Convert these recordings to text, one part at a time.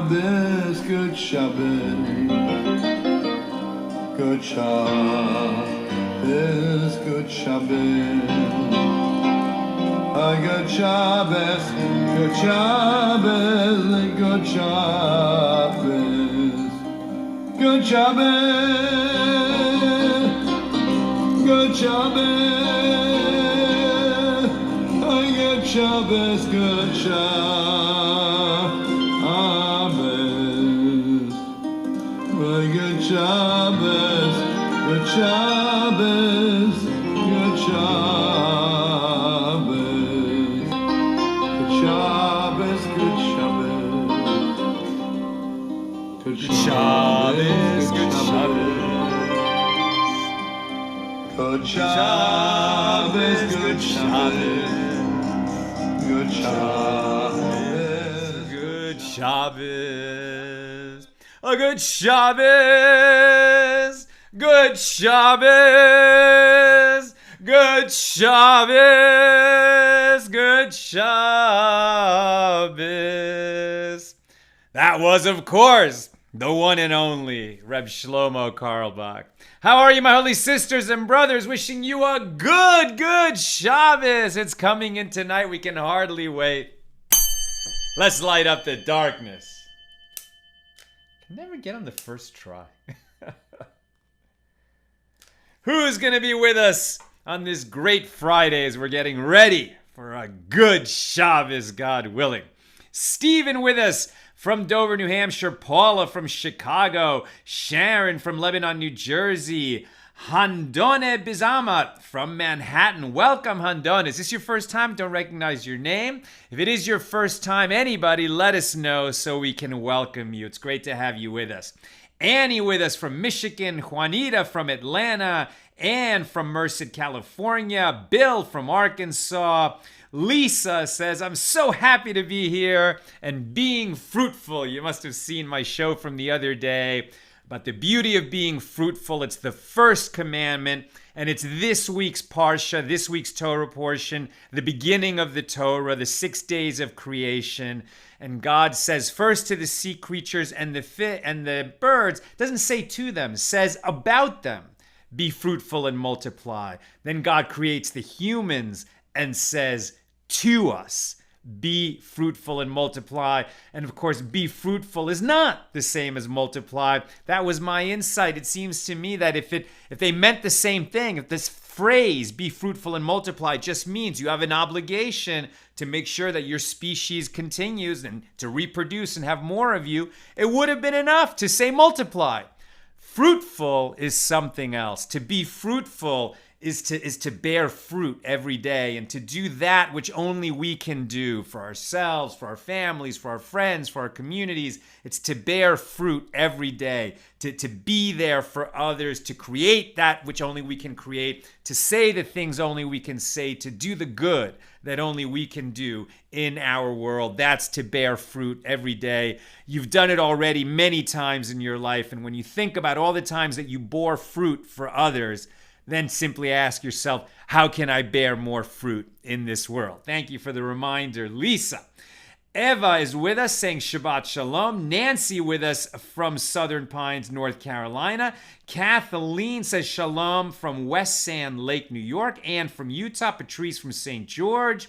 Shabbos, good Shabbos, good Shabbos, good Shabbos. Good Shabbos, good Shabbos, good Shabbos, good Shabbos, good Shabbos, good Shabbos, good Shabbos, good Shabbos, good Shabbos, good Shabbos, Shabbos, good Shabbos, good Shabbos, good Shabbos, good Shabbos, good Shabbos, good Shabbos, good Shabbos, a good Shabbos, good Shabbos, good Shabbos, good Shabbos. That was, of course, the one and only Reb Shlomo Carlebach. How are you, my holy sisters and brothers? Wishing you a good Shabbos. It's coming in tonight. We can hardly wait. Let's light up the darkness. Can never get on the first try. Who's going to be with us on this great Friday as we're getting ready for a good Shabbos, God willing? Stephen with us from Dover, New Hampshire. Paula from Chicago. Sharon from Lebanon, New Jersey. Handone Bizamat from Manhattan. Welcome, Handone. Is this your first time? Don't recognize your name. If it is your first time, anybody, let us know so we can welcome you. It's great to have you with us. Annie with us from Michigan, Juanita from Atlanta, Ann from Merced, California, Bill from Arkansas. Lisa says, I'm so happy to be here and being fruitful. You must have seen my show from the other day about the beauty of being fruitful. It's the first commandment, and it's this week's Parsha, this week's Torah portion, the beginning of the Torah, the 6 days of creation. And God says first to the sea creatures and the birds, doesn't say to them, says about them, be fruitful and multiply. Then God creates the humans and says to us, be fruitful and multiply. And of course, be fruitful is not the same as multiply. That was my insight. It seems to me that if they meant the same thing, if this phrase, be fruitful and multiply, just means you have an obligation to make sure that your species continues and to reproduce and have more of you, it would have been enough to say multiply. Fruitful is something else. To be fruitful is to bear fruit every day and to do that which only we can do for ourselves, for our families, for our friends, for our communities. It's to bear fruit every day, to be there for others, to create that which only we can create, to say the things only we can say, to do the good that only we can do in our world. That's to bear fruit every day. You've done it already many times in your life, and when you think about all the times that you bore fruit for others, then simply ask yourself, how can I bear more fruit in this world? Thank you for the reminder, Lisa. Eva is with us saying Shabbat Shalom. Nancy with us from Southern Pines, North Carolina. Kathleen says Shalom from West Sand Lake, New York. Ann from Utah. Patrice from St. George.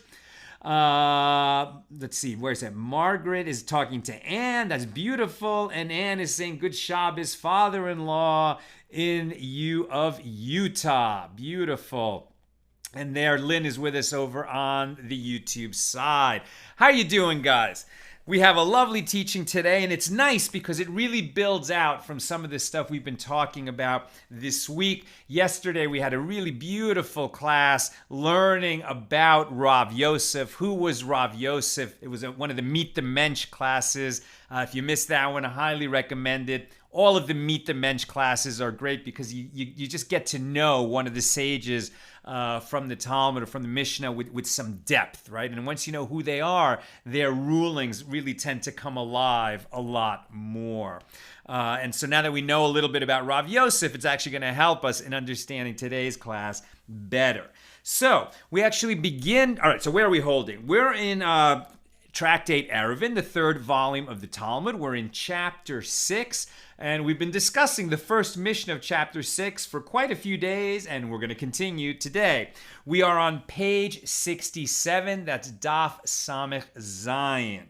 Let's see, where's that? Margaret is talking to Ann. That's beautiful. And Ann is saying good Shabbos, father-in-law in Utah. Beautiful. And there, Lynn is with us over on the YouTube side. How you doing, guys? We have a lovely teaching today, and it's nice because it really builds out from some of the stuff we've been talking about this week. Yesterday, we had a really beautiful class learning about Rav Yosef. Who was Rav Yosef? It was one of the Meet the Mensch classes. If you missed that one, I highly recommend it. All of the Meet the Mensch classes are great because you just get to know one of the sages from the Talmud or from the Mishna with some depth, right? And once you know who they are, their rulings really tend to come alive a lot more. And so now that we know a little bit about Rav Yosef, it's actually going to help us in understanding today's class better. So we actually begin. All right, so where are we holding? We're in Tractate Eruvin, the third volume of the Talmud. We're in chapter 6, and we've been discussing the first Mishna of chapter 6 for quite a few days, and we're going to continue today. We are on page 67, that's Daf Samech Zayin.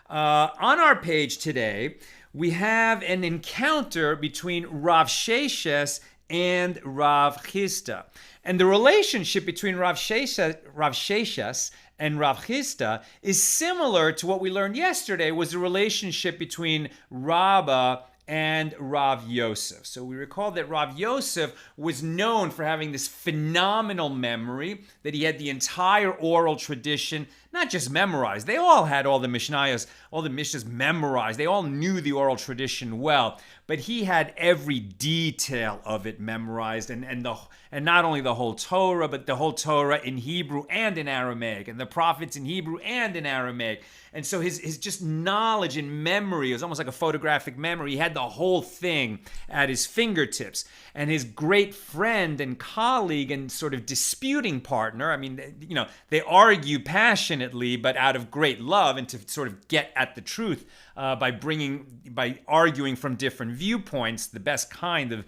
On our page today, we have an encounter between Rav Sheishes and Rav Chisda. And the relationship between Rav Sheishes and Rav Chisda is similar to what we learned yesterday, was the relationship between Rabba and Rav Yosef. So we recall that Rav Yosef was known for having this phenomenal memory, that he had the entire oral tradition, not just memorized. They all had all the Mishnayos, all the Mishnas memorized. They all knew the oral tradition well, but he had every detail of it memorized, and not only the whole Torah, but the whole Torah in Hebrew and in Aramaic, and the prophets in Hebrew and in Aramaic. And so his just knowledge and memory, it was almost like a photographic memory. He had the whole thing at his fingertips. And his great friend and colleague and sort of disputing partner, I mean, they argue passionately, but out of great love and to sort of get at the truth by arguing from different viewpoints, the best kind of,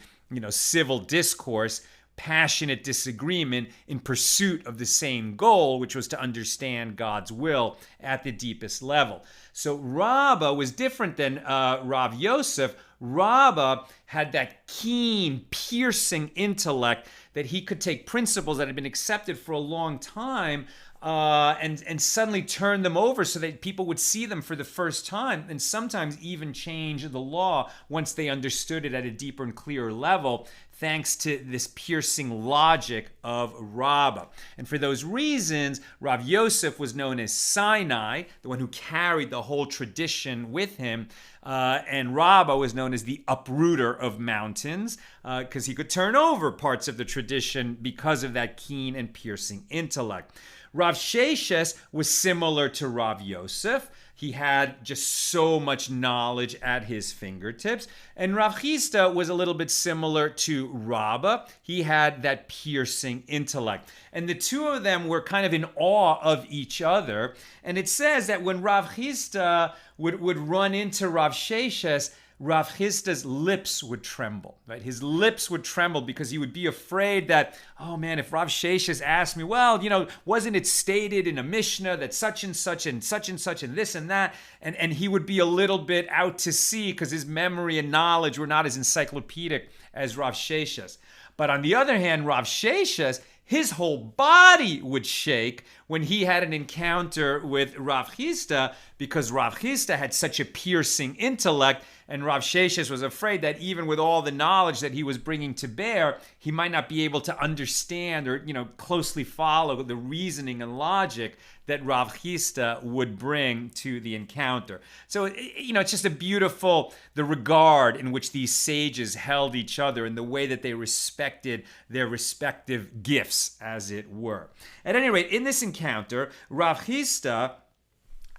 civil discourse, passionate disagreement in pursuit of the same goal, which was to understand God's will at the deepest level. So Rabba was different than Rav Yosef. Rabba had that keen, piercing intellect that he could take principles that had been accepted for a long time and suddenly turn them over so that people would see them for the first time, and sometimes even change the law once they understood it at a deeper and clearer level, thanks to this piercing logic of Rabba. And for those reasons, Rav Yosef was known as Sinai, the one who carried the whole tradition with him, and Rabba was known as the uprooter of mountains, because he could turn over parts of the tradition because of that keen and piercing intellect. Rav Sheishes was similar to Rav Yosef. He had just so much knowledge at his fingertips. And Rav Chisda was a little bit similar to Rabba. He had that piercing intellect. And the two of them were kind of in awe of each other. And it says that when Rav Chisda would run into Rav Sheishes, Rav Chisda's lips would tremble, right? His lips would tremble because he would be afraid that, oh man, if Rav Sheishes asked me, well, wasn't it stated in a Mishna that such and such and such and such and this and that? And he would be a little bit out to sea because his memory and knowledge were not as encyclopedic as Rav Sheishes. But on the other hand, Rav Sheishes, his whole body would shake when he had an encounter with Rav Chisda, because Rav Chisda had such a piercing intellect, and Rav Sheishes was afraid that even with all the knowledge that he was bringing to bear, he might not be able to understand or, closely follow the reasoning and logic that Rav Chisda would bring to the encounter. So, it's just a beautiful, the regard in which these sages held each other and the way that they respected their respective gifts, as it were. At any rate, in this encounter, Rav Chisda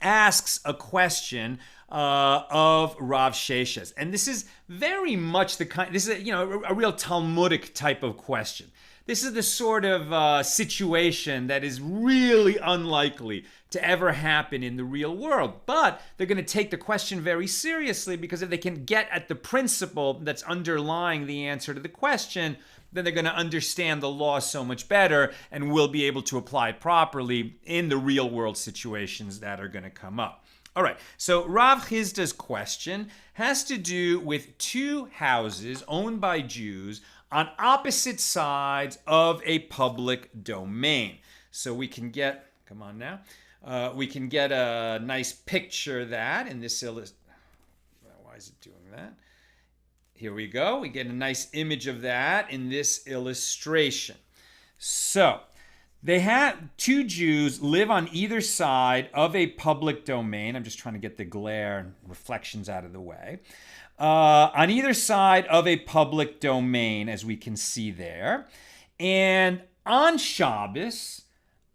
asks a question of Rav Sheishes. And this is very much this is a real Talmudic type of question. This is the sort of situation that is really unlikely to ever happen in the real world. But they're going to take the question very seriously, because if they can get at the principle that's underlying the answer to the question, then they're going to understand the law so much better and will be able to apply it properly in the real world situations that are going to come up. All right, so Rav Chisda's question has to do with two houses owned by Jews on opposite sides of a public domain. So we can get, we can get a nice picture of that in this illustration. Why is it doing that? Here we go. We get a nice image of that in this illustration. So they had two Jews live on either side of a public domain. I'm just trying to get the glare and reflections out of the way. On either side of a public domain, as we can see there. And on Shabbos,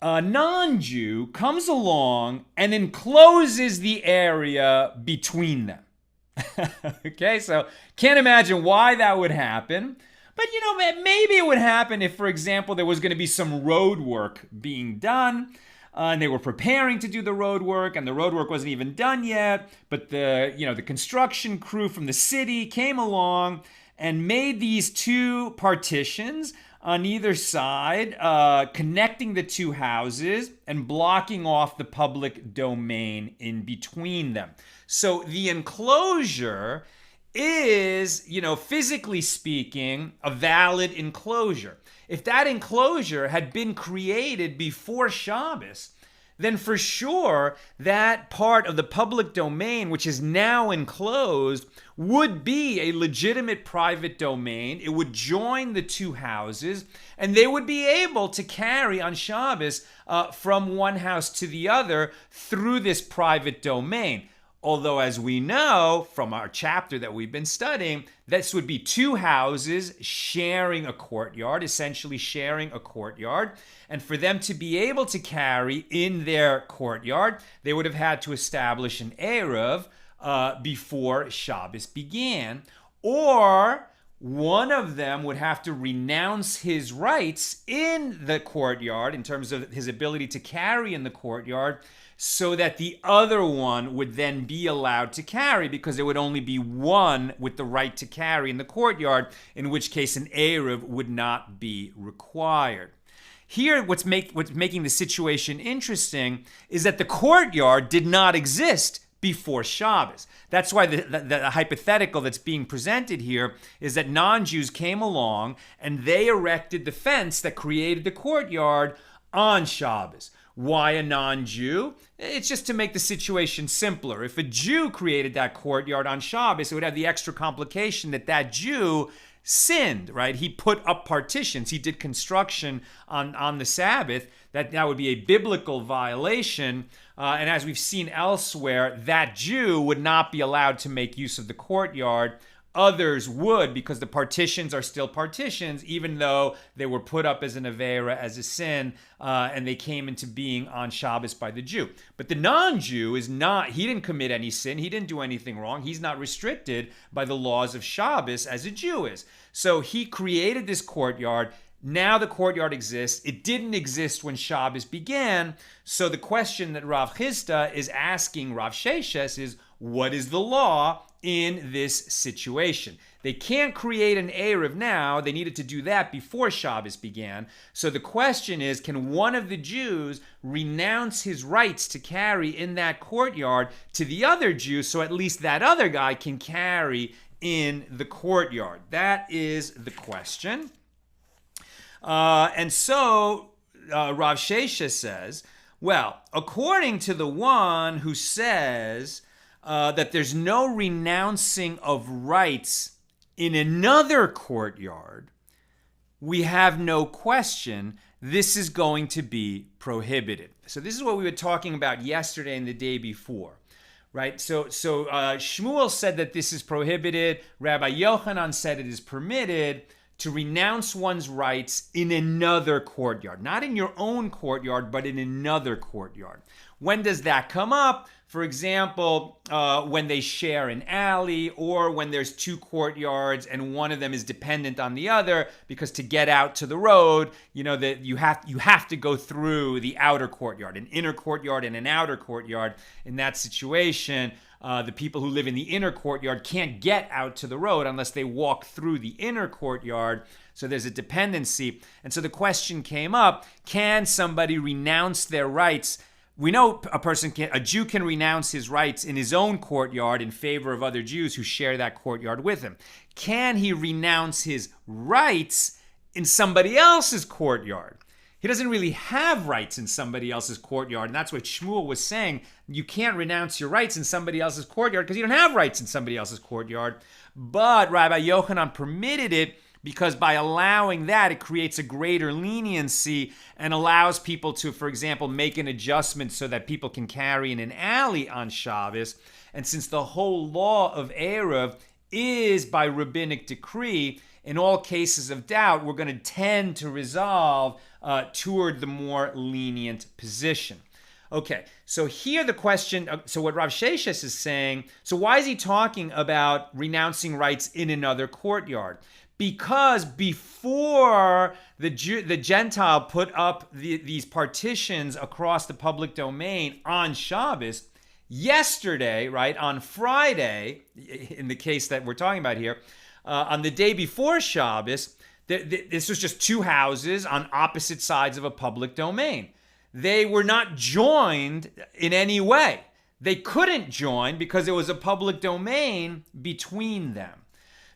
a non-Jew comes along and encloses the area between them. Okay, so can't imagine why that would happen. But, maybe it would happen if, for example, there was going to be some road work being done. and they were preparing to do the road work, and the road work wasn't even done yet. But the construction crew from the city came along and made these two partitions on either side, connecting the two houses and blocking off the public domain in between them. So the enclosure is, physically speaking, a valid enclosure. If that enclosure had been created before Shabbos, then for sure that part of the public domain, which is now enclosed, would be a legitimate private domain. It would join the two houses, and they would be able to carry on Shabbos from one house to the other through this private domain. Although, as we know from our chapter that we've been studying, this would be two houses sharing a courtyard, essentially sharing a courtyard. And for them to be able to carry in their courtyard, they would have had to establish an eruv before Shabbos began. Or one of them would have to renounce his rights in the courtyard in terms of his ability to carry in the courtyard, so that the other one would then be allowed to carry, because there would only be one with the right to carry in the courtyard, in which case an eruv would not be required. Here, what's making the situation interesting is that the courtyard did not exist before Shabbos. That's why the hypothetical that's being presented here is that non-Jews came along and they erected the fence that created the courtyard on Shabbos. Why a non-Jew? It's just to make the situation simpler. If a Jew created that courtyard on Shabbos, it would have the extra complication that that Jew sinned, right? He put up partitions. He did construction on the Sabbath. That would be a biblical violation. And as we've seen elsewhere, that Jew would not be allowed to make use of the courtyard. Others would, because the partitions are still partitions, even though they were put up as an avera, as a sin, and they came into being on Shabbos by the Jew. But the non-Jew is not, he didn't commit any sin, he didn't do anything wrong, he's not restricted by the laws of Shabbos as a Jew is. So he created this courtyard. Now the courtyard exists. It didn't exist when Shabbos began. So the question that Rav Chisda is asking Rav Sheishes is, what is the law in this situation? They can't create an eruv now. They needed to do that before Shabbos began. So the question is, can one of the Jews renounce his rights to carry in that courtyard to the other Jew, so at least that other guy can carry in the courtyard? That is the question. And so Rav Sheishes says, well, according to the one who says that there's no renouncing of rights in another courtyard, we have no question this is going to be prohibited. So this is what we were talking about yesterday and the day before, right? So Shmuel said that this is prohibited. Rabbi Yochanan said it is permitted to renounce one's rights in another courtyard. Not in your own courtyard, but in another courtyard. When does that come up? For example, when they share an alley, or when there's two courtyards and one of them is dependent on the other, because to get out to the road, that you have to go through the outer courtyard, an inner courtyard and an outer courtyard. In that situation, the people who live in the inner courtyard can't get out to the road unless they walk through the inner courtyard. So there's a dependency. And so the question came up, can somebody renounce their rights? We know a Jew can renounce his rights in his own courtyard in favor of other Jews who share that courtyard with him. Can he renounce his rights in somebody else's courtyard? He doesn't really have rights in somebody else's courtyard. And that's what Shmuel was saying. You can't renounce your rights in somebody else's courtyard because you don't have rights in somebody else's courtyard. But Rabbi Yochanan permitted it because by allowing that, it creates a greater leniency and allows people to, for example, make an adjustment so that people can carry in an alley on Shabbos. And since the whole law of eruv is by rabbinic decree, in all cases of doubt, we're going to tend to resolve toward the more lenient position. Okay, so here the question, so what Rav Sheishes is saying, so why is he talking about renouncing rights in another courtyard? because before the Gentile put up these partitions across the public domain on Shabbos, yesterday, right, on Friday, in the case that we're talking about here, on the day before Shabbos, this was just two houses on opposite sides of a public domain. They were not joined in any way. They couldn't join because it was a public domain between them.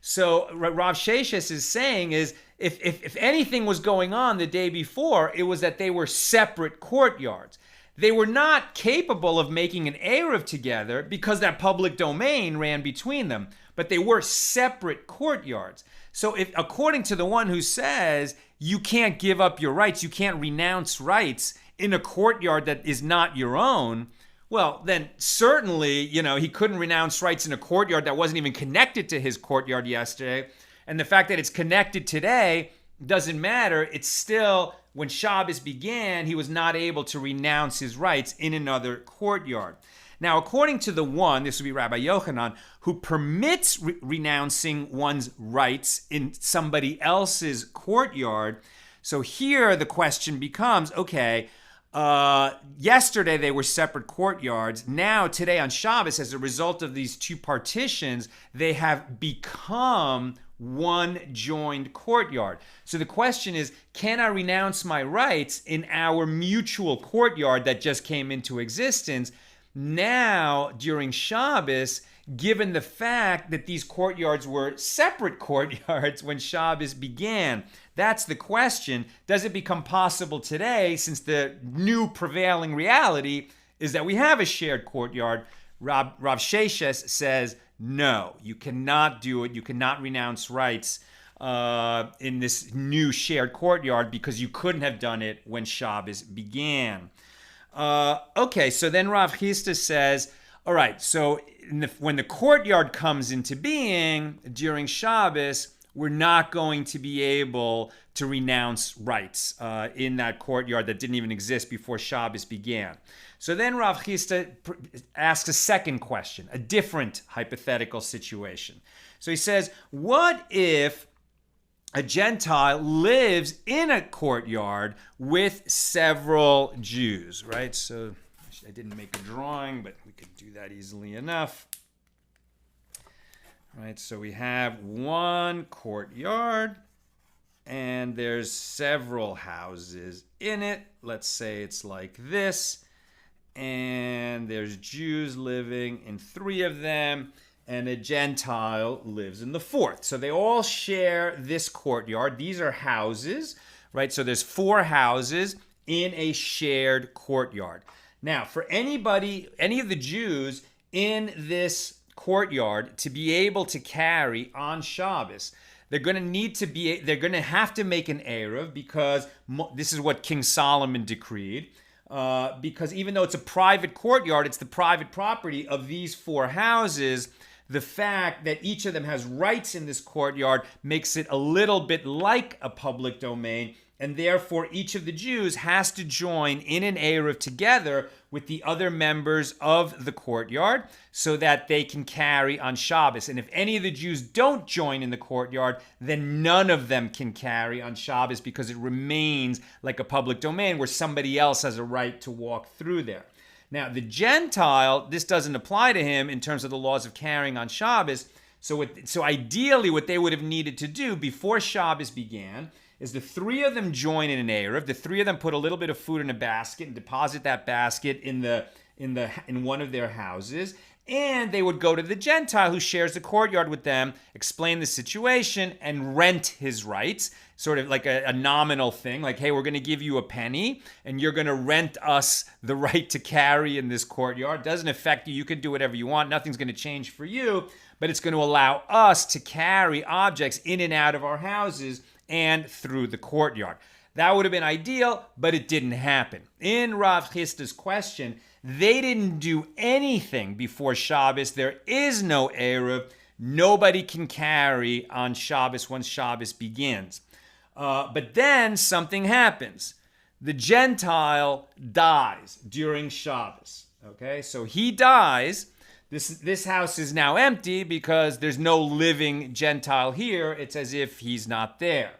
So what Rav Sheishes is saying is, if anything was going on the day before, it was that they were separate courtyards. They were not capable of making an eruv together because that public domain ran between them, but they were separate courtyards. So if, according to the one who says you can't give up your rights, you can't renounce rights in a courtyard that is not your own, well, then certainly, he couldn't renounce rights in a courtyard that wasn't even connected to his courtyard yesterday. And the fact that it's connected today doesn't matter. It's still, when Shabbos began, he was not able to renounce his rights in another courtyard. Now, according to the one, this would be Rabbi Yochanan, who permits renouncing one's rights in somebody else's courtyard. So here the question becomes, okay, yesterday they were separate courtyards. Now, today on Shabbos, as a result of these two partitions, they have become one joined courtyard. So the question is, can I renounce my rights in our mutual courtyard that just came into existence now during Shabbos, given the fact that these courtyards were separate courtyards when Shabbos began? That's the question. Does it become possible today, since the new prevailing reality is that we have a shared courtyard? Rav Sheishes says, no, you cannot do it. You cannot renounce rights in this new shared courtyard because you couldn't have done it when Shabbos began. Okay, so then Rav Chisda says, all right, so when the courtyard comes into being during Shabbos, we're not going to be able to renounce rights in that courtyard that didn't even exist before Shabbos began. So then Rav Chisda asks a second question, a different hypothetical situation. So he says, what if a Gentile lives in a courtyard with several Jews, right? So I didn't make a drawing, but we could do that easily enough. Right, so we have one courtyard, and there's several houses in it. Let's say it's like this, and there's Jews living in three of them, and a Gentile lives in the fourth. So they all share this courtyard. These are houses, right? So there's four houses in a shared courtyard. Now, for any of the Jews in this courtyard to be able to carry on Shabbos, they're going to have to make an eruv, because this is what King Solomon decreed. Because even though it's a private courtyard, it's the private property of these four houses. The fact that each of them has rights in this courtyard makes it a little bit like a public domain, and therefore each of the Jews has to join in an eruv together with the other members of the courtyard so that they can carry on Shabbos. And if any of the Jews don't join in the courtyard, then none of them can carry on Shabbos, because it remains like a public domain where somebody else has a right to walk through there. Now, the Gentile, this doesn't apply to him in terms of the laws of carrying on Shabbos. So ideally, what they would have needed to do before Shabbos began is the three of them join in an eruv. The three of them put a little bit of food in a basket and deposit that basket in one of their houses. And they would go to the Gentile who shares the courtyard with them, explain the situation, and rent his rights. Sort of like a nominal thing, like, hey, we're going to give you a penny, and you're going to rent us the right to carry in this courtyard. It doesn't affect you. You can do whatever you want. Nothing's going to change for you, but it's going to allow us to carry objects in and out of our houses and through the courtyard. That would have been ideal, but it didn't happen. In Rav Chisda's question, they didn't do anything before Shabbos. There is no eruv. Nobody can carry on Shabbos once Shabbos begins. But then something happens. The Gentile dies during Shabbos. Okay, so he dies. This house is now empty because there's no living Gentile here. It's as if he's not there.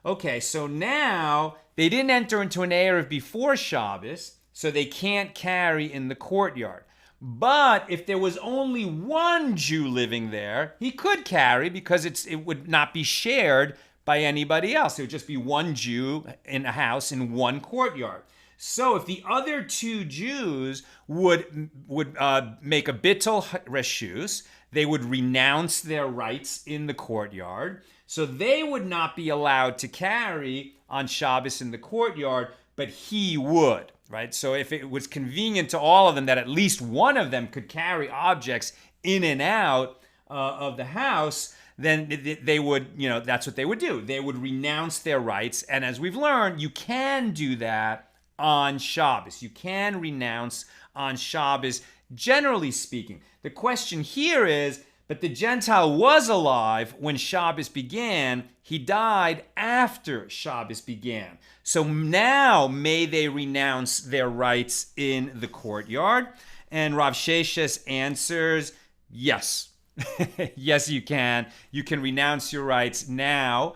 Okay, so now they didn't enter into an eruv before Shabbos, so they can't carry in the courtyard. But if there was only one Jew living there, he could carry because it would not be shared by anybody else. It would just be one Jew in a house in one courtyard. So if the other two Jews would make a bittul reshus, they would renounce their rights in the courtyard. So they would not be allowed to carry on Shabbos in the courtyard, but he would, right? So if it was convenient to all of them that at least one of them could carry objects in and out of the house, then they would, that's what they would do. They would renounce their rights. And as we've learned, you can do that on Shabbos. You can renounce on Shabbos, generally speaking. The question here is, but the Gentile was alive when Shabbos began. He died after Shabbos began. So now may they renounce their rights in the courtyard? And Rav Sheishes answers, yes. Yes, you can. You can renounce your rights now,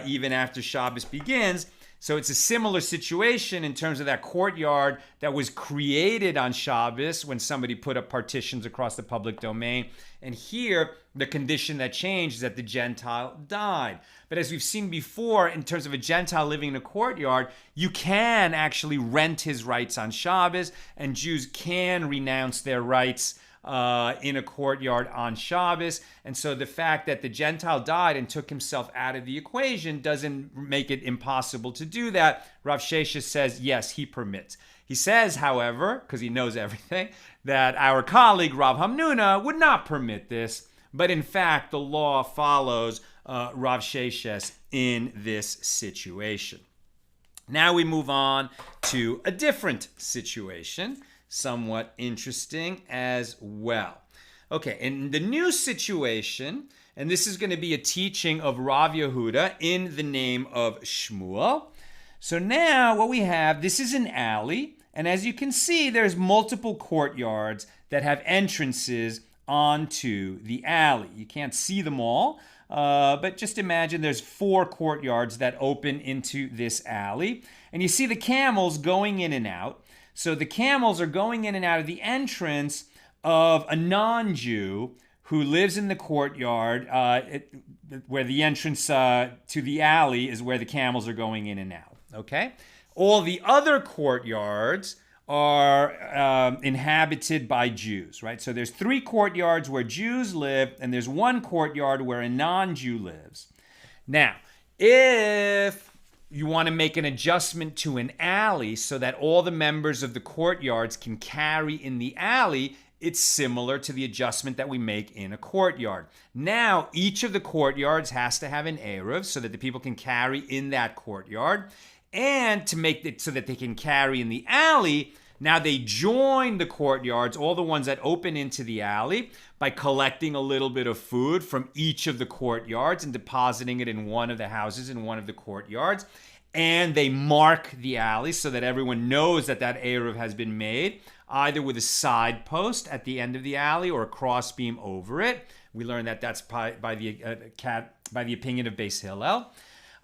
even after Shabbos begins. So it's a similar situation in terms of that courtyard that was created on Shabbos when somebody put up partitions across the public domain. And here, the condition that changed is that the Gentile died. But as we've seen before, in terms of a Gentile living in a courtyard, you can actually rent his rights on Shabbos, and Jews can renounce their rights in a courtyard on Shabbos. And so the fact that the Gentile died and took himself out of the equation doesn't make it impossible to do that. Rav Sheishes says, yes, he permits. He says, however, because he knows everything, that our colleague Rav Hamnuna would not permit this. But in fact, the law follows Rav Sheishes in this situation. Now we move on to a different situation, somewhat interesting as well. Okay, in the new situation, and this is going to be a teaching of Rav Yehuda in the name of Shmuel. So now what we have, this is an alley, and as you can see, there's multiple courtyards that have entrances onto the alley. You can't see them all, but just imagine there's 4 courtyards that open into this alley, and you see the camels going in and out. So the camels are going in and out of the entrance of a non-Jew who lives in the courtyard, where the entrance to the alley is where the camels are going in and out, okay? All the other courtyards are inhabited by Jews, right? So there's 3 courtyards where Jews live, and there's 1 courtyard where a non-Jew lives. Now, if you want to make an adjustment to an alley so that all the members of the courtyards can carry in the alley, it's similar to the adjustment that we make in a courtyard. Now, each of the courtyards has to have an eruv so that the people can carry in that courtyard. And to make it so that they can carry in the alley, now they join the courtyards, all the ones that open into the alley, by collecting a little bit of food from each of the courtyards and depositing it in one of the houses in one of the courtyards. And they mark the alley so that everyone knows that that eruv has been made, either with a side post at the end of the alley or a crossbeam over it. We learned that that's by the opinion of Beis Hillel.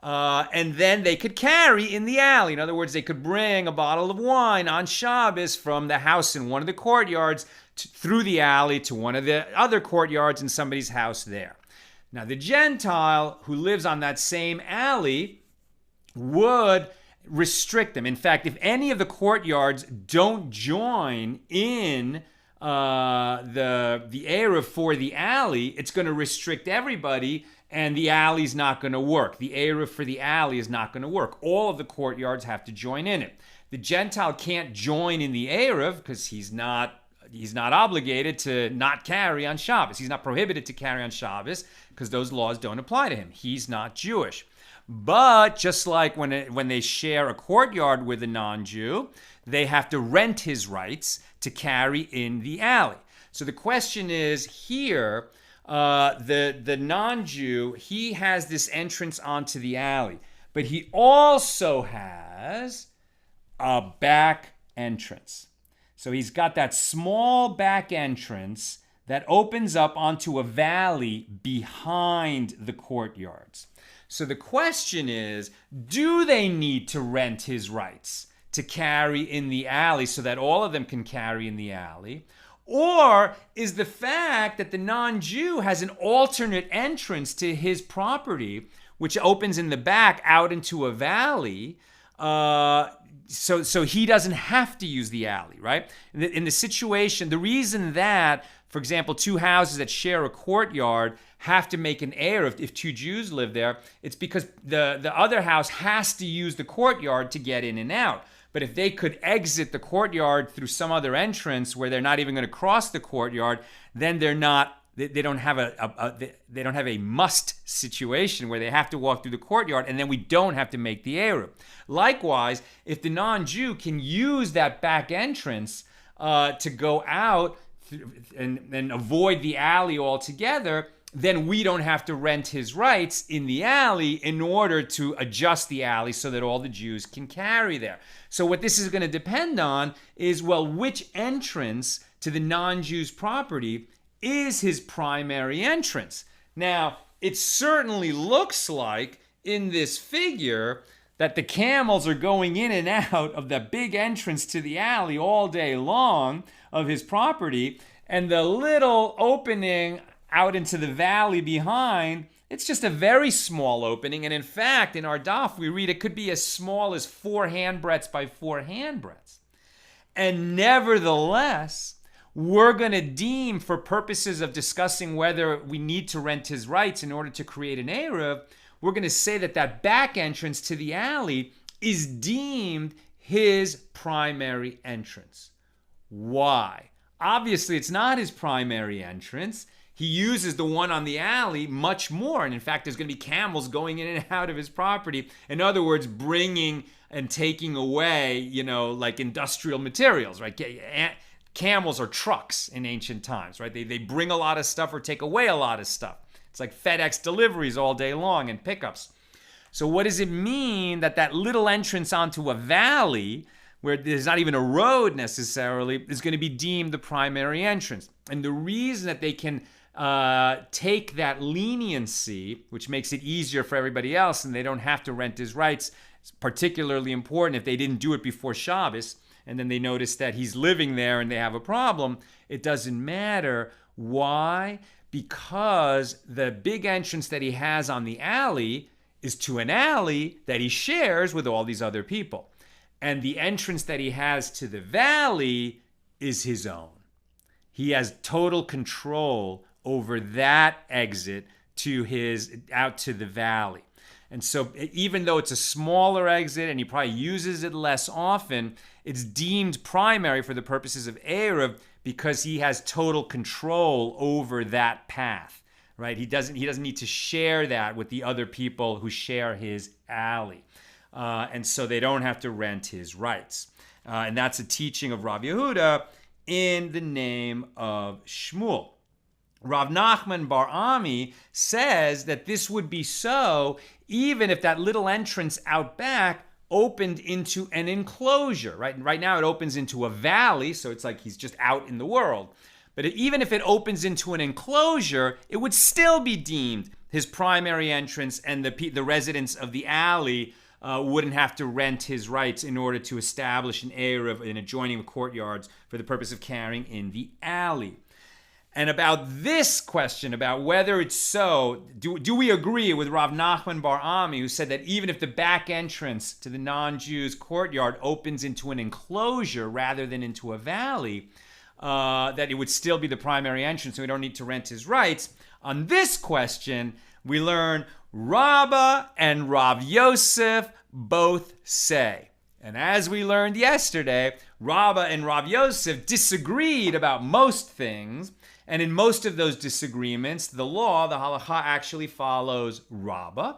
And then they could carry in the alley. In other words, they could bring a bottle of wine on Shabbos from the house in one of the courtyards through the alley to one of the other courtyards in somebody's house there. Now, the Gentile who lives on that same alley would restrict them. In fact, if any of the courtyards don't join in the eruv for the alley, it's going to restrict everybody, and the alley's not going to work. The eruv for the alley is not going to work. All of the courtyards have to join in it. The Gentile can't join in the eruv because he's not obligated to not carry on Shabbos. He's not prohibited to carry on Shabbos because those laws don't apply to him. He's not Jewish. But just like when they share a courtyard with a non-Jew, they have to rent his rights to carry in the alley. So the question is here, the non-Jew, he has this entrance onto the alley, but he also has a back entrance. So he's got that small back entrance that opens up onto a valley behind the courtyards. So the question is, do they need to rent his rights to carry in the alley so that all of them can carry in the alley? Or is the fact that the non-Jew has an alternate entrance to his property, which opens in the back out into a valley, so he doesn't have to use the alley, right? In the situation, the reason that, for example, two houses that share a courtyard have to make an eruv if two Jews live there, it's because the other house has to use the courtyard to get in and out. But if they could exit the courtyard through some other entrance where they're not even going to cross the courtyard, then they don't have a must situation where they have to walk through the courtyard, and then we don't have to make the eruv. Likewise, if the non-Jew can use that back entrance to go out and avoid the alley altogether, then we don't have to rent his rights in the alley in order to adjust the alley so that all the Jews can carry there. So what this is going to depend on is, well, which entrance to the non-Jew's property is his primary entrance. Now, it certainly looks like in this figure that the camels are going in and out of the big entrance to the alley all day long of his property, and the little opening out into the valley behind, it's just a very small opening. And in fact, in our daf, we read it could be as small as 4 handbreadths by 4 handbreadths. And nevertheless, we're going to deem, for purposes of discussing whether we need to rent his rights in order to create an eruv, we're going to say that that back entrance to the alley is deemed his primary entrance. Why? Obviously, it's not his primary entrance. He uses the one on the alley much more. And in fact, there's going to be camels going in and out of his property. In other words, bringing and taking away, like industrial materials, right? Camels are trucks in ancient times, right? They bring a lot of stuff or take away a lot of stuff. It's like FedEx deliveries all day long and pickups. So what does it mean that little entrance onto a valley, where there's not even a road necessarily, is going to be deemed the primary entrance? And the reason that they can take that leniency, which makes it easier for everybody else and they don't have to rent his rights, it's particularly important if they didn't do it before Shabbos, and then they notice that he's living there and they have a problem, it doesn't matter. Why? Because the big entrance that he has on the alley is to an alley that he shares with all these other people. And the entrance that he has to the valley is his own. He has total control over that exit out to the valley. And so even though it's a smaller exit and he probably uses it less often, it's deemed primary for the purposes of eruv because he has total control over that path, right? He doesn't need to share that with the other people who share his alley. And so they don't have to rent his rights. And that's a teaching of Rav Yehuda in the name of Shmuel. Rav Nachman bar Ami says that this would be so even if that little entrance out back opened into an enclosure, right? And right now it opens into a valley, so it's like he's just out in the world. But even if it opens into an enclosure, it would still be deemed his primary entrance, and the residents of the alley wouldn't have to rent his rights in order to establish an eruv in adjoining courtyards for the purpose of carrying in the alley. And about this question, about whether it's so, do we agree with Rav Nachman bar Ami, who said that even if the back entrance to the non-Jews' courtyard opens into an enclosure rather than into a valley, that it would still be the primary entrance, so we don't need to rent his rights? On this question, we learn Rabba and Rav Yosef both say. And as we learned yesterday, Rabba and Rav Yosef disagreed about most things. And in most of those disagreements, the law, the halacha, actually follows Rabba.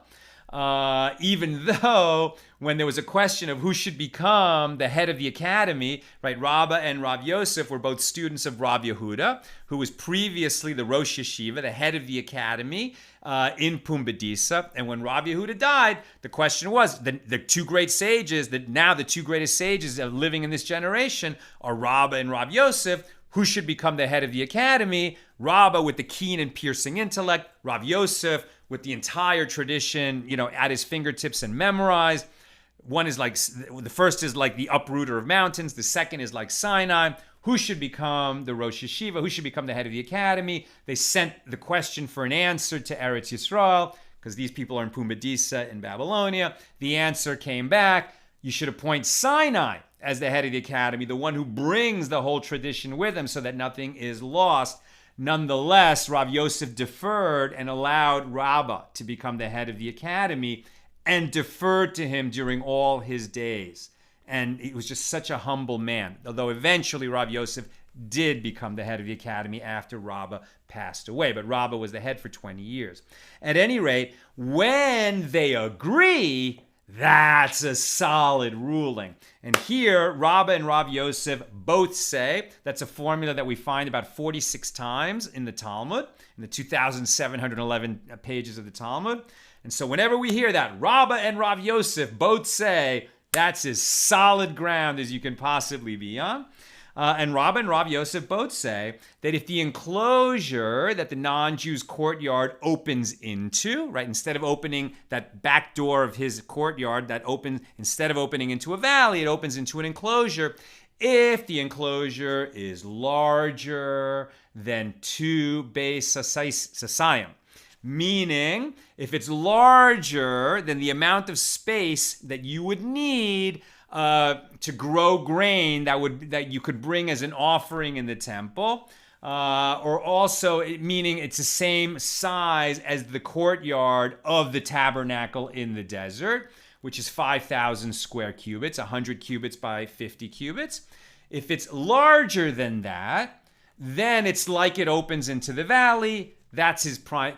even though when there was a question of who should become the head of the academy, right? Rabba and Rav Yosef were both students of Rav Yehuda, who was previously the Rosh Yeshiva, the head of the academy in Pumbedisa. And when Rav Yehuda died, the question was, the two great sages, the two greatest sages living in this generation are Rabba and Rav Yosef. Who should become the head of the academy? Rabba with the keen and piercing intellect, Rav Yosef with the entire tradition, at his fingertips and memorized. The first is like the uprooter of mountains. The second is like Sinai. Who should become the Rosh Yeshiva? Who should become the head of the academy? They sent the question for an answer to Eretz Yisrael, because these people are in Pumbedisa in Babylonia. The answer came back. You should appoint Sinai as the head of the academy, the one who brings the whole tradition with him so that nothing is lost. Nonetheless, Rav Yosef deferred and allowed Rabba to become the head of the academy and deferred to him during all his days. And he was just such a humble man, although eventually Rav Yosef did become the head of the academy after Rabba passed away. But Rabba was the head for 20 years. At any rate, when they agree, that's a solid ruling. And here, Rabba and Rav Yosef both say, that's a formula that we find about 46 times in the Talmud, in the 2,711 pages of the Talmud. And so whenever we hear that, Rabba and Rav Yosef both say, that's as solid ground as you can possibly be on. And Rabba and Rav Yosef both say that if the enclosure that the non-Jew's courtyard opens into, right, instead of opening that back door of his courtyard that opens, instead of opening into a valley, it opens into an enclosure. If the enclosure is larger than 2 beis sasayim, meaning if it's larger than the amount of space that you would need to grow grain that you could bring as an offering in the temple, or also meaning it's the same size as the courtyard of the tabernacle in the desert, which is 5,000 square cubits, 100 cubits by 50 cubits. If it's larger than that, then it's like it opens into the valley. That's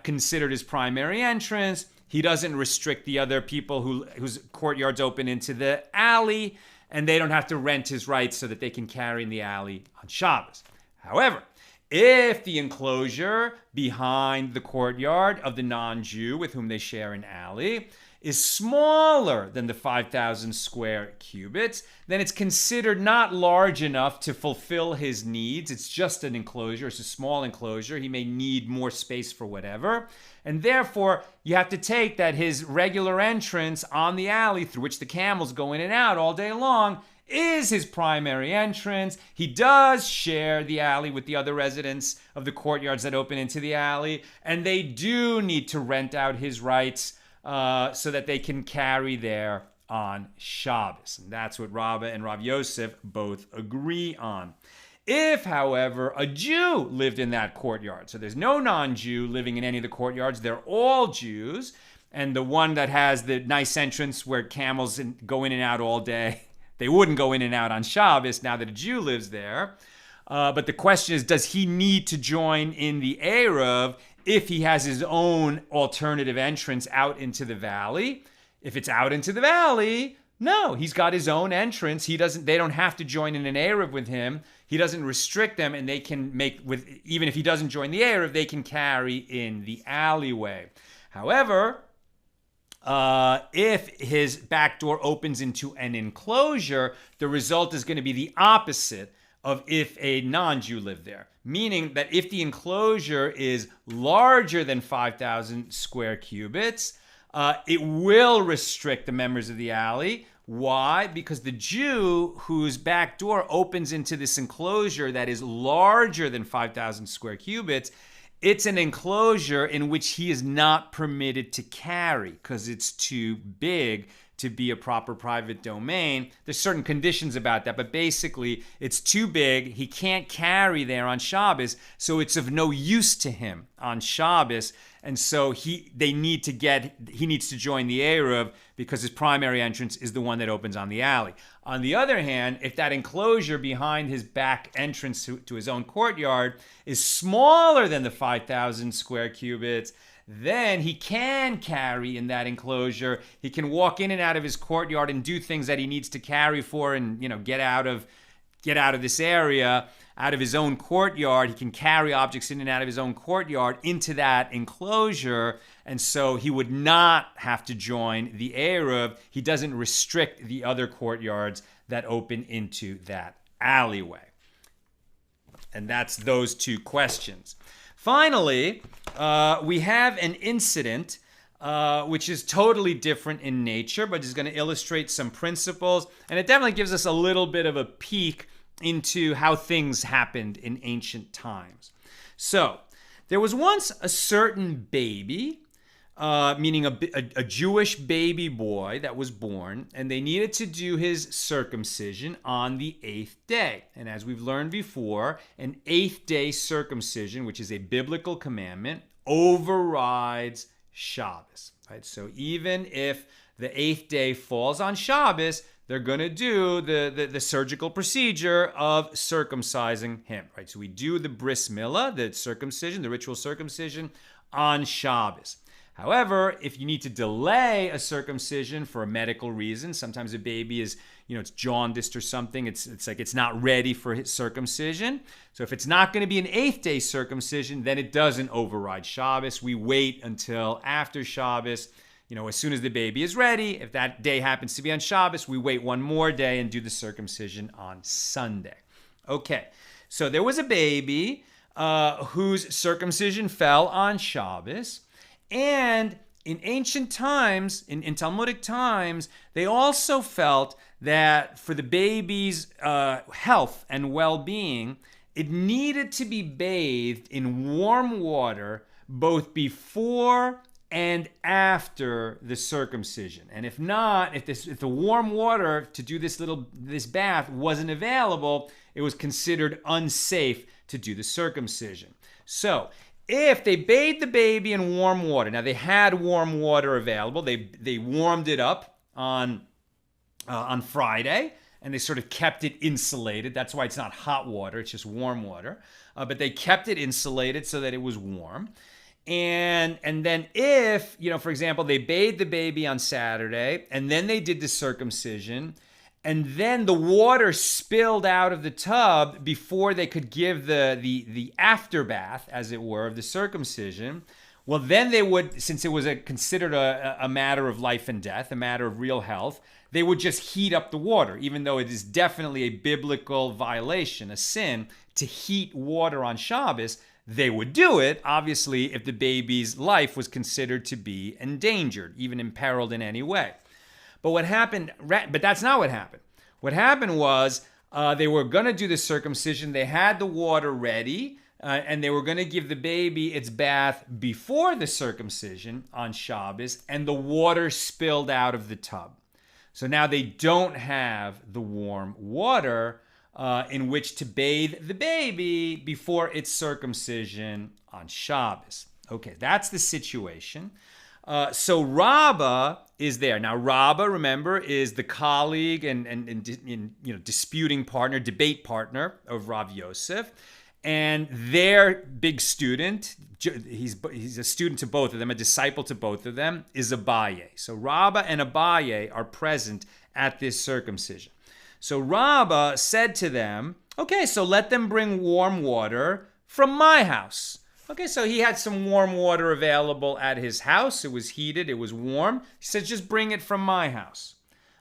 considered his primary entrance. He doesn't restrict the other people whose courtyards open into the alley, and they don't have to rent his rights so that they can carry in the alley on Shabbos. However, if the enclosure behind the courtyard of the non-Jew with whom they share an alley is smaller than the 5,000 square cubits, then it's considered not large enough to fulfill his needs. It's just an enclosure. It's a small enclosure. He may need more space for whatever. And therefore, you have to take that his regular entrance on the alley through which the camels go in and out all day long is his primary entrance. He does share the alley with the other residents of the courtyards that open into the alley, and they do need to rent out his rights so that they can carry there on Shabbos. And that's what Rabba and Rav Yosef both agree on. If, however, a Jew lived in that courtyard, so there's no non-Jew living in any of the courtyards, they're all Jews, and the one that has the nice entrance where camels go in and out all day, they wouldn't go in and out on Shabbos now that a Jew lives there. But the question is, does he need to join in the eruv if he has his own alternative entrance out into the valley? If it's out into the valley, no, he's got his own entrance. They don't have to join in an eruv with him. He doesn't restrict them, and they can even if he doesn't join the eruv, they can carry in the alleyway. However, if his back door opens into an enclosure, the result is going to be the opposite of if a non-Jew lived there. Meaning that if the enclosure is larger than 5,000 square cubits, it will restrict the members of the alley. Why? Because the Jew whose back door opens into this enclosure that is larger than 5,000 square cubits, it's an enclosure in which he is not permitted to carry because it's too big to be a proper private domain. There's certain conditions about that, but basically it's too big. He can't carry there on Shabbos, so it's of no use to him on Shabbos. And so he needs to join the eruv because his primary entrance is the one that opens on the alley. On the other hand, if that enclosure behind his back entrance to his own courtyard is smaller than the 5,000 square cubits, then he can carry in that enclosure. He can walk in and out of his courtyard and do things that he needs to carry for, and get out of this area, out of his own courtyard. He can carry objects in and out of his own courtyard into that enclosure, and so he would not have to join the eruv. He doesn't restrict the other courtyards that open into that alleyway. And that's those two questions. Finally, we have an incident which is totally different in nature, but is going to illustrate some principles. And it definitely gives us a little bit of a peek into how things happened in ancient times. So, there was once a certain baby, meaning a Jewish baby boy that was born, and they needed to do his circumcision on the 8th day. And as we've learned before, an 8th day circumcision, which is a biblical commandment, overrides Shabbos. Right? So even if the 8th day falls on Shabbos, they're going to do the surgical procedure of circumcising him. Right? So we do the bris milah, the circumcision, the ritual circumcision, on Shabbos. However, if you need to delay a circumcision for a medical reason, sometimes a baby is, it's jaundiced or something, it's like it's not ready for his circumcision. So if it's not going to be an 8th day circumcision, then it doesn't override Shabbos. We wait until after Shabbos. As soon as the baby is ready, if that day happens to be on Shabbos, we wait one more day and do the circumcision on Sunday. Okay, so there was a baby whose circumcision fell on Shabbos. And in ancient times, in Talmudic times, they also felt that for the baby's health and well-being, it needed to be bathed in warm water both before and after the circumcision. And if not, if the warm water to do this bath wasn't available, it was considered unsafe to do the circumcision. So, if they bathed the baby in warm water, now they had warm water available. They warmed it up on Friday, and they sort of kept it insulated. That's why it's not hot water; it's just warm water. But they kept it insulated so that it was warm. And then if, for example, they bathed the baby on Saturday, and then they did the circumcision, and then the water spilled out of the tub before they could give the afterbath, as it were, of the circumcision, well, then they would, since it was considered a matter of life and death, a matter of real health, they would just heat up the water, even though it is definitely a biblical violation, a sin, to heat water on Shabbos. They would do it, obviously, if the baby's life was considered to be endangered, even imperiled in any way. But that's not what happened. What happened was they were going to do the circumcision. They had the water ready, and they were going to give the baby its bath before the circumcision on Shabbos, and the water spilled out of the tub. So now they don't have the warm water in which to bathe the baby before its circumcision on Shabbos. Okay, that's the situation. So Rabba is there. Now Rabba, remember, is the colleague and disputing partner, debate partner of Rav Yosef. And their big student, he's a student to both of them, a disciple to both of them, is Abaye. So Rabba and Abaye are present at this circumcision. So Rabba said to them, okay, so let them bring warm water from my house. Okay, so he had some warm water available at his house. It was heated, it was warm. He said, just bring it from my house.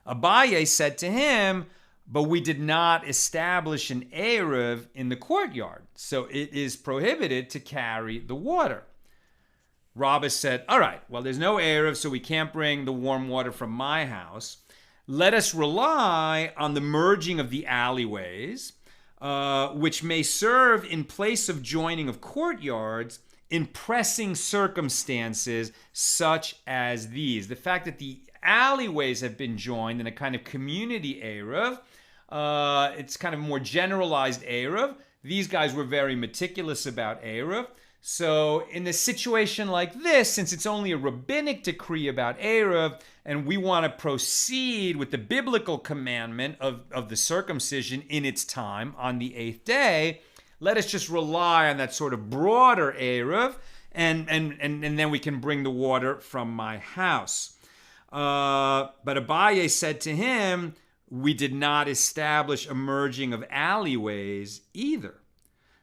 Abaye said to him, but we did not establish an eruv in the courtyard, so it is prohibited to carry the water. Rabba said, all right, well, there's no eruv, so we can't bring the warm water from my house. Let us rely on the merging of the alleyways, which may serve in place of joining of courtyards in pressing circumstances such as these. The fact that the alleyways have been joined in a kind of community eruv, it's kind of more generalized eruv. These guys were very meticulous about eruv. So in a situation like this, since it's only a rabbinic decree about eruv, and we want to proceed with the biblical commandment of the circumcision in its time on the 8th day, let us just rely on that sort of broader eruv, and then we can bring the water from my house. But Abaye said to him, we did not establish a merging of alleyways either.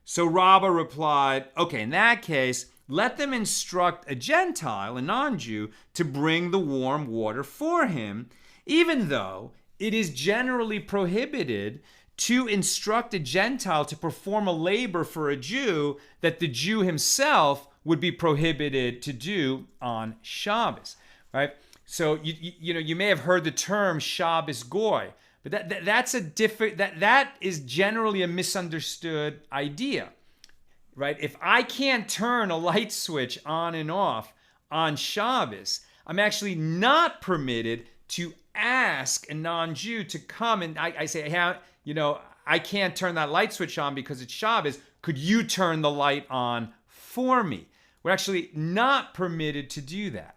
So Rabba replied, okay, in that case, let them instruct a Gentile, a non-Jew, to bring the warm water for him, even though it is generally prohibited to instruct a Gentile to perform a labor for a Jew that the Jew himself would be prohibited to do on Shabbos, right? So you may have heard the term Shabbos goy, but that's a different that is generally a misunderstood idea, right? If I can't turn a light switch on and off on Shabbos, I'm actually not permitted to ask a non-Jew to come and I say, hey, I can't turn that light switch on because it's Shabbos. Could you turn the light on for me? We're actually not permitted to do that.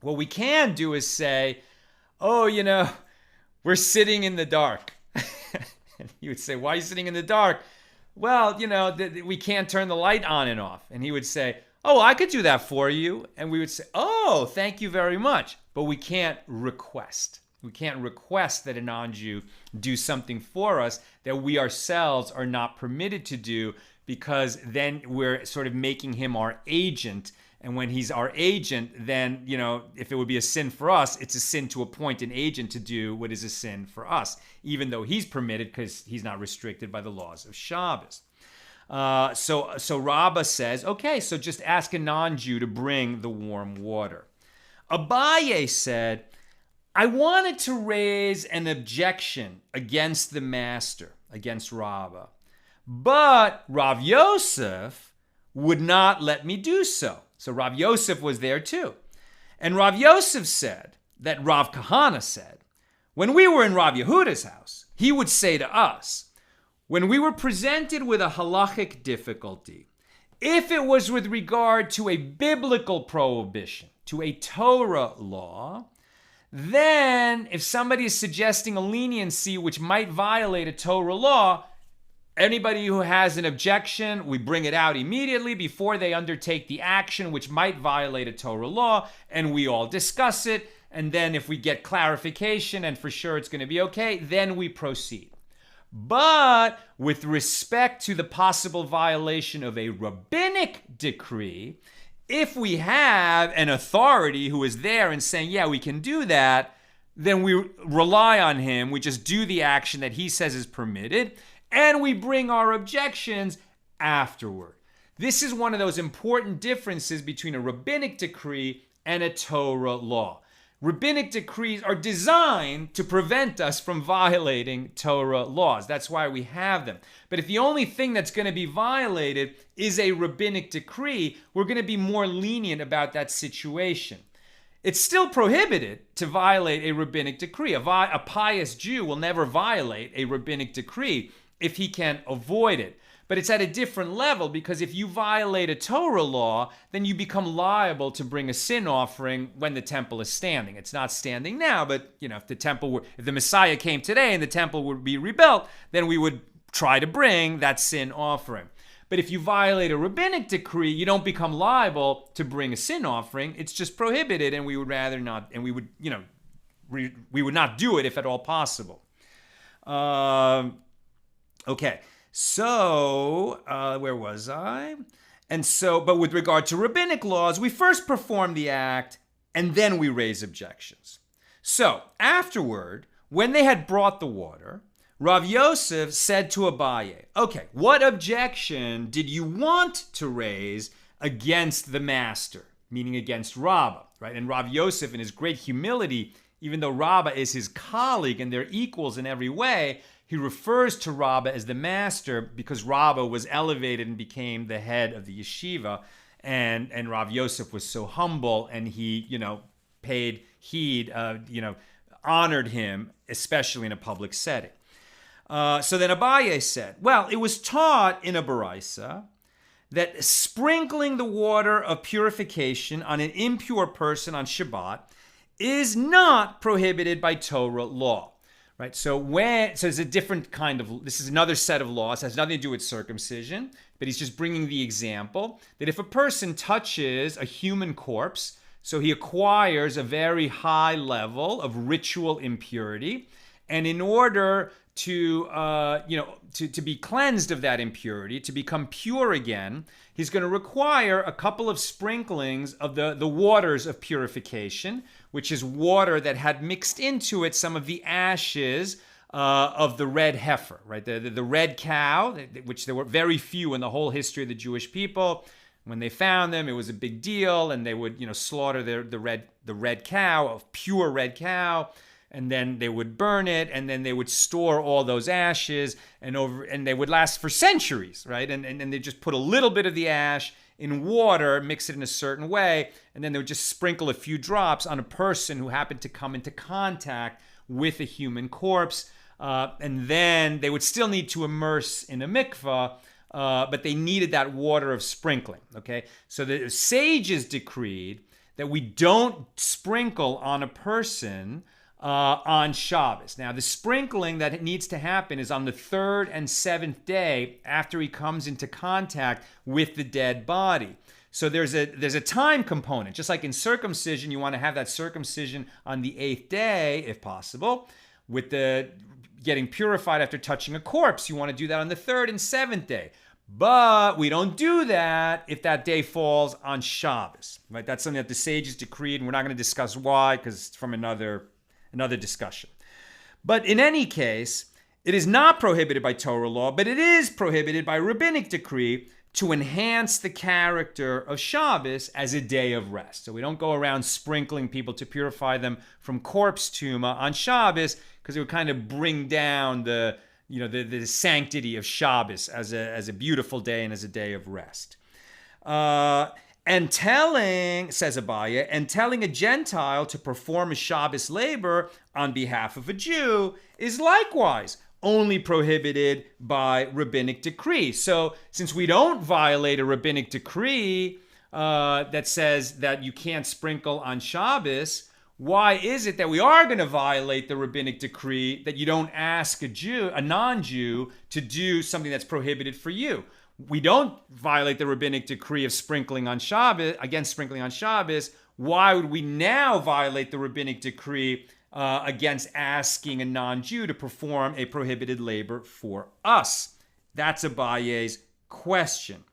What we can do is say, oh, we're sitting in the dark. And he would say, why are you sitting in the dark? Well, we can't turn the light on and off. And he would say, oh, I could do that for you. And we would say, oh, thank you very much. But we can't request. We can't request that a non-Jew do something for us that we ourselves are not permitted to do, because then we're sort of making him our agent. And when he's our agent, then, if it would be a sin for us, it's a sin to appoint an agent to do what is a sin for us, even though he's permitted because he's not restricted by the laws of Shabbos. So Rabba says, okay, so just ask a non-Jew to bring the warm water. Abaye said, I wanted to raise an objection against the master, against Rabba, but Rav Yosef would not let me do so. So Rav Yosef was there too. And Rav Yosef said that Rav Kahana said, when we were in Rav Yehuda's house, he would say to us, when we were presented with a halachic difficulty, if it was with regard to a biblical prohibition, to a Torah law, then if somebody is suggesting a leniency which might violate a Torah law, anybody who has an objection, we bring it out immediately before they undertake the action which might violate a Torah law, and we all discuss it. And then if we get clarification and for sure it's going to be okay, then we proceed. But with respect to the possible violation of a rabbinic decree, if we have an authority who is there and saying, yeah, we can do that, then we rely on him. We just do the action that he says is permitted, and we bring our objections afterward. This is one of those important differences between a rabbinic decree and a Torah law. Rabbinic decrees are designed to prevent us from violating Torah laws. That's why we have them. But if the only thing that's going to be violated is a rabbinic decree, we're going to be more lenient about that situation. It's still prohibited to violate a rabbinic decree. A pious Jew will never violate a rabbinic decree if he can avoid it. But it's at a different level, because if you violate a Torah law, then you become liable to bring a sin offering when the temple is standing. It's not standing now, but if the Messiah came today and the temple would be rebuilt, then we would try to bring that sin offering. But if you violate a rabbinic decree, you don't become liable to bring a sin offering. It's just prohibited, and we would rather not, and we would not do it if at all possible. Okay. So, where was I? But with regard to rabbinic laws, we first perform the act and then we raise objections. So, afterward, when they had brought the water, Rav Yosef said to Abaye, okay, what objection did you want to raise against the master, meaning against Rabba, right? And Rav Yosef, in his great humility, even though Rabba is his colleague and they're equals in every way, he refers to Rabba as the master because Rabba was elevated and became the head of the yeshiva, and Rav Yosef was so humble, and he, paid heed, honored him, especially in a public setting. So then Abaye said, well, it was taught in a baraisa that sprinkling the water of purification on an impure person on Shabbat is not prohibited by Torah law. Right, so it's a different kind of, this is another set of laws, it has nothing to do with circumcision. but he's just bringing the example that if a person touches a human corpse, so he acquires a very high level of ritual impurity, and in order to be cleansed of that impurity, to become pure again, he's going to require a couple of sprinklings of the waters of purification, which is water that had mixed into it some of the ashes of the red heifer, right? The red cow, which there were very few in the whole history of the Jewish people. When they found them, it was a big deal, and they would, slaughter the red cow, a pure red cow, and then they would burn it, and then they would store all those ashes, and they would last for centuries, right? And they just put a little bit of the ash in water, mix it in a certain way, and then they would just sprinkle a few drops on a person who happened to come into contact with a human corpse, and then they would still need to immerse in a mikvah, but they needed that water of sprinkling, okay? So the sages decreed that we don't sprinkle on a person on Shabbos. Now, the sprinkling that needs to happen is on the third and seventh day after he comes into contact with the dead body. So there's a time component. Just like in circumcision, you want to have that circumcision on the 8th day, if possible. With the getting purified after touching a corpse, you want to do that on the 3rd and 7th day. But we don't do that if that day falls on Shabbos. Right? That's something that the sages decreed, and we're not going to discuss why, because it's from another discussion. But in any case, it is not prohibited by Torah law, but it is prohibited by rabbinic decree to enhance the character of Shabbos as a day of rest. So we don't go around sprinkling people to purify them from corpse tuma on Shabbos, because it would kind of bring down the sanctity of Shabbos as a beautiful day and as a day of rest. And telling, says Abaye, and telling a Gentile to perform a Shabbos labor on behalf of a Jew is likewise only prohibited by rabbinic decree. So since we don't violate a rabbinic decree that says that you can't sprinkle on Shabbos, why is it that we are going to violate the rabbinic decree that you don't ask a non-Jew, to do something that's prohibited for you? We don't violate the rabbinic decree of sprinkling on Shabbos, against sprinkling on Shabbos. Why would we now violate the rabbinic decree against asking a non-Jew to perform a prohibited labor for us? That's Abaye's question.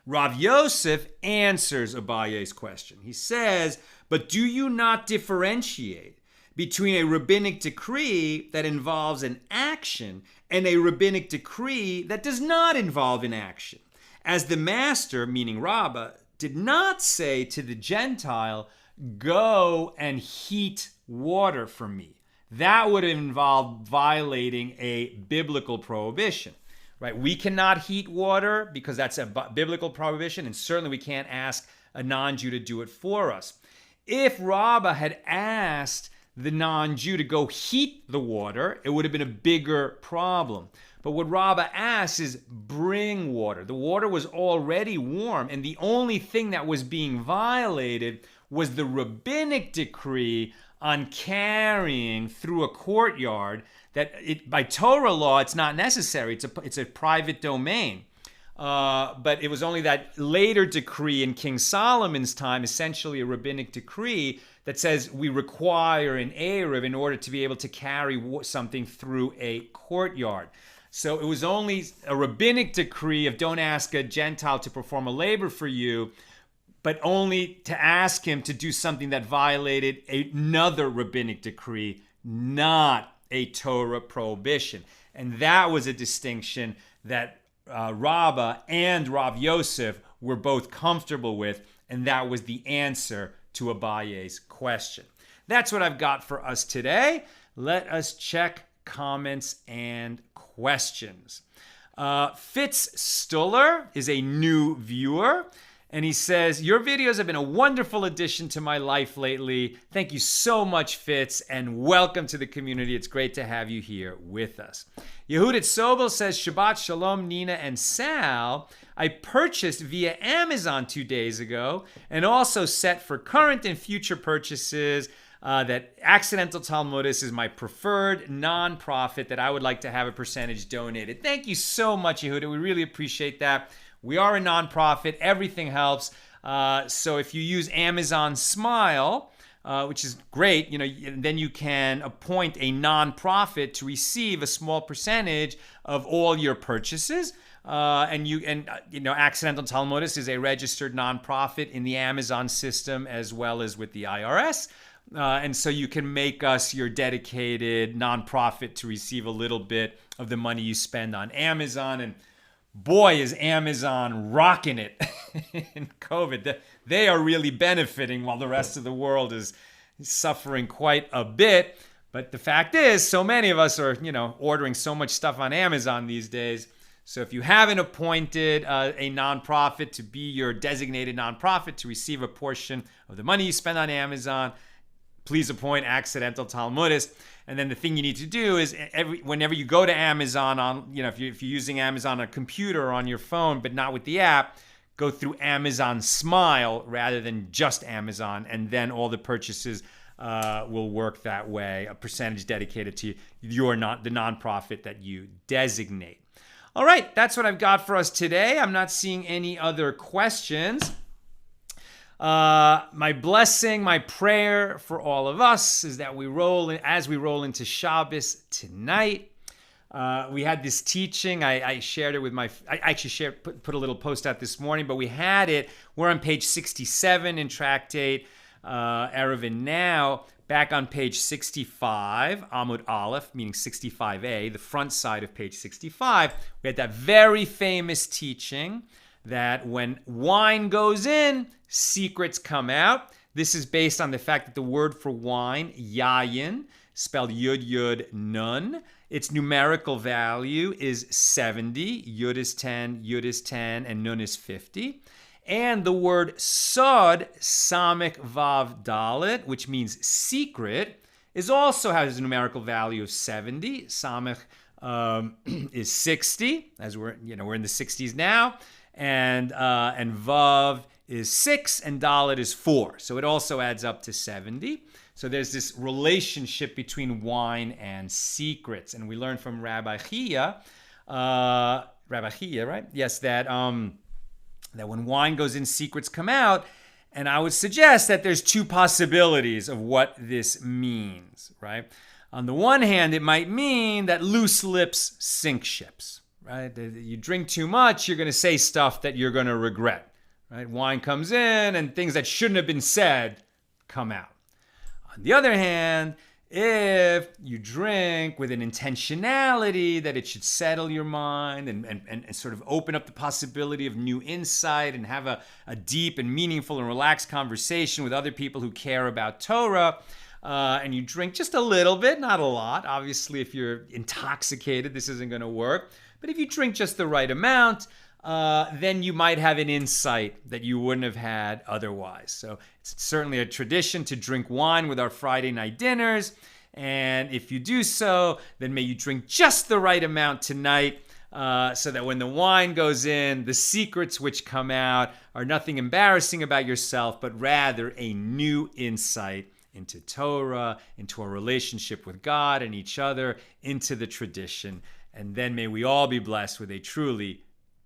Rav Yosef answers Abaye's question. He says, but do you not differentiate between a rabbinic decree that involves an action and a rabbinic decree that does not involve an action? As the master, meaning Rabba, did not say to the Gentile, go and heat water for me. That would involve violating a biblical prohibition, right? We cannot heat water because that's a biblical prohibition, and certainly we can't ask a non-Jew to do it for us. If Rabba had asked the non-Jew to go heat the water, it would have been a bigger problem. But what Rabba asks is bring water. The water was already warm, and the only thing that was being violated was the rabbinic decree on carrying through a courtyard that by Torah law, it's not necessary. It's a private domain. But it was only that later decree in King Solomon's time, essentially a rabbinic decree, that says we require an eruv in order to be able to carry something through a courtyard. So it was only a rabbinic decree of don't ask a Gentile to perform a labor for you, but only to ask him to do something that violated another rabbinic decree, not a Torah prohibition. And that was a distinction that Rabba and Rav Yosef were both comfortable with, and that was the answer to Abaye's question. That's what I've got for us today. Let us check comments and questions. Fitz Stuller is a new viewer, and he says, your videos have been a wonderful addition to my life lately. Thank you so much, Fitz, and welcome to the community. It's great to have you here with us. Yehudit Sobel says, Shabbat Shalom, Nina and Sal. I purchased via Amazon 2 days ago and also set for current and future purchases. that Accidental Talmudist is my preferred nonprofit that I would like to have a percentage donated. Thank you so much, Yehuda. We really appreciate that. We are a nonprofit. Everything helps. So if you use Amazon Smile, which is great, then you can appoint a nonprofit to receive a small percentage of all your purchases. Accidental Talmudist is a registered nonprofit in the Amazon system as well as with the IRS. And so you can make us your dedicated nonprofit to receive a little bit of the money you spend on Amazon. And boy, is Amazon rocking it in COVID. They are really benefiting while the rest of the world is suffering quite a bit. But the fact is, so many of us are, ordering so much stuff on Amazon these days. So if you haven't appointed a nonprofit to be your designated nonprofit to receive a portion of the money you spend on Amazon, please appoint Accidental Talmudist. And then the thing you need to do is whenever you go to Amazon if you're using Amazon on a computer or on your phone, but not with the app, go through Amazon Smile rather than just Amazon. And then all the purchases will work that way. A percentage dedicated to the nonprofit that you designate. All right, that's what I've got for us today. I'm not seeing any other questions. My blessing, my prayer for all of us is that as we roll into Shabbos tonight. We had this teaching. I shared it with I actually put a little post out this morning, but we had it. We're on page 67 in Tractate Eruvin now. Back on page 65, Amud Aleph, meaning 65a, the front side of page 65, we had that very famous teaching that when wine goes in, secrets come out. This is based on the fact that the word for wine, yayin, spelled yud yud nun, its numerical value is 70. Yud is 10, yud is 10, and nun is 50. And the word sod, samik vav dalet, which means secret, also has a numerical value of 70. Samik is 60, as we're in the 60s now, and vav is 6, and dalet is 4. So it also adds up to 70. So there's this relationship between wine and secrets, and we learned from Rabbi Chia, right? Yes, that when wine goes in, secrets come out. And I would suggest that there's two possibilities of what this means, right? On the one hand, it might mean that loose lips sink ships, right? You drink too much, you're going to say stuff that you're going to regret, right? Wine comes in and things that shouldn't have been said come out. On the other hand, if you drink with an intentionality that it should settle your mind and sort of open up the possibility of new insight and have a deep and meaningful and relaxed conversation with other people who care about Torah, and you drink just a little bit, not a lot. Obviously, if you're intoxicated, this isn't going to work. But if you drink just the right amount, then you might have an insight that you wouldn't have had otherwise. So it's certainly a tradition to drink wine with our Friday night dinners. And if you do so, then may you drink just the right amount tonight so that when the wine goes in, the secrets which come out are nothing embarrassing about yourself, but rather a new insight into Torah, into our relationship with God and each other, into the tradition. And then may we all be blessed with a truly